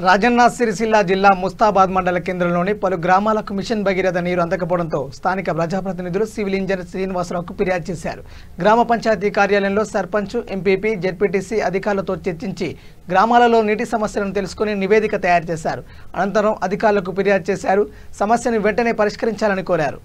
రాజన్న సిరిసిల్ల జిల్లా ముస్తాబాద్ మండల కేంద్రంలోని పలు గ్రామాలకు మిషన్ భగీరథ నీరు అందకపోవడంతో స్థానిక ప్రజాప్రతినిధులు సివిల్ ఇంజనీర్ శ్రీనివాసరావుకు ఫిర్యాదు చేశారు. గ్రామ పంచాయతీ కార్యాలయంలో సర్పంచ్, ఎంపీపీ, జెడ్పీటీసీ అధికారులతో చర్చించి గ్రామాలలో నీటి సమస్యలను తెలుసుకుని నివేదిక తయారు చేశారు. అనంతరం అధికారులకు ఫిర్యాదు చేశారు. సమస్యను వెంటనే పరిష్కరించాలని కోరారు.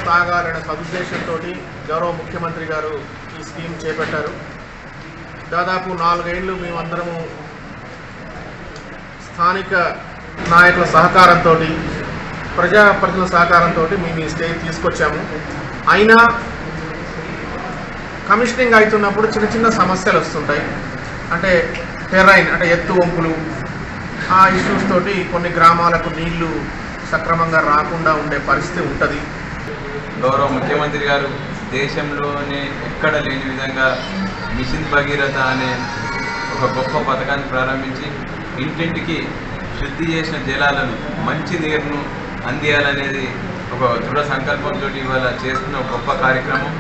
తాగాలనే సదుద్దేశంతో గౌరవ ముఖ్యమంత్రి గారు ఈ స్కీమ్ చేపట్టారు. దాదాపు 4 ఏళ్ళు మేమందరము స్థానిక నాయకుల సహకారంతో, ప్రజాప్రతినిధుల సహకారంతో మేము ఈ స్టేజ్ తీసుకొచ్చాము. అయినా కమిషనింగ్ అవుతున్నప్పుడు చిన్న చిన్న సమస్యలు వస్తుంటాయి. అంటే టెరైన్, అంటే ఎత్తు వంపులు, ఆ ఇష్యూస్ తోటి కొన్ని గ్రామాలకు నీళ్లు సక్రమంగా రాకుండా ఉండే పరిస్థితి ఉంటుంది. గౌరవ ముఖ్యమంత్రి గారు దేశంలోనే ఎక్కడ లేని విధంగా మిషన్ భగీరథ అనే ఒక గొప్ప పథకాన్ని ప్రారంభించి ఇంటింటికి శుద్ధి చేసిన జలాలను, మంచి నీరును అందియాలనేది ఒక దృఢ సంకల్పంతో ఇవాళ చేస్తున్న ఒక గొప్ప కార్యక్రమం.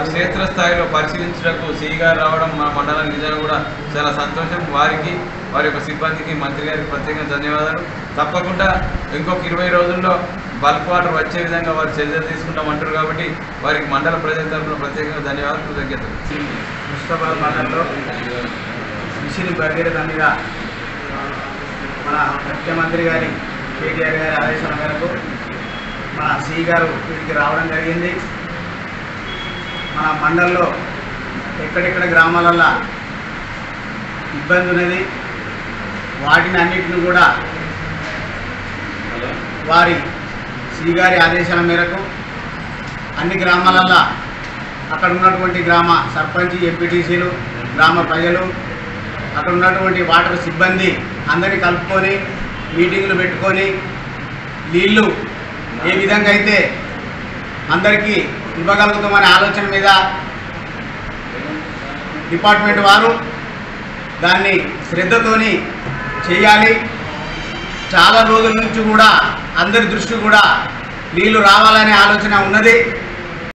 క్షేత్రస్థాయిలో పరిశీలించడానికి సిఈ గారు రావడం మా మండలం నిజంగా కూడా చాలా సంతోషం. వారికి, వారి యొక్క సిబ్బందికి, మంత్రి గారికి ప్రత్యేకంగా ధన్యవాదాలు. తప్పకుండా ఇంకొక 20 రోజుల్లో బల్క్ వాటర్ వచ్చే విధంగా వారు చర్యలు తీసుకుంటామంటారు కాబట్టి వారికి మండల ప్రజల తరఫున ప్రత్యేకంగా ధన్యవాదాలు, కృతజ్ఞతలు. ముస్తాబాద్ మండలంలో మిషన్ భగీరథ మీద మన ముఖ్యమంత్రి గారి కేటీఆర్ గారి ఆదేశాల మేరకు మన సిఈ గారు వీటికి రావడం జరిగింది. మన మండలంలో ఎక్కడెక్కడ గ్రామాలల్లో ఇబ్బంది ఉన్నది, వాటిని అన్నింటిని కూడా వారి సిఈ గారి ఆదేశాల మేరకు అన్ని గ్రామాలల్లో అక్కడ ఉన్నటువంటి గ్రామ సర్పంచ్, ఎంపీటీసీలు, గ్రామ ప్రజలు, అక్కడ ఉన్నటువంటి వాటర్ సిబ్బంది అందరినీ కలుపుకొని మీటింగులు పెట్టుకొని నీళ్ళు ఏ విధంగా అయితే అందరికీ ఇవ్వగలుగుతామనే ఆలోచన మీద డిపార్ట్మెంట్ వారు దాన్ని శ్రద్ధతోని చేయాలి. చాలా రోజుల నుంచి కూడా అందరి దృష్టి కూడా నీళ్లు రావాలనే ఆలోచన ఉన్నది.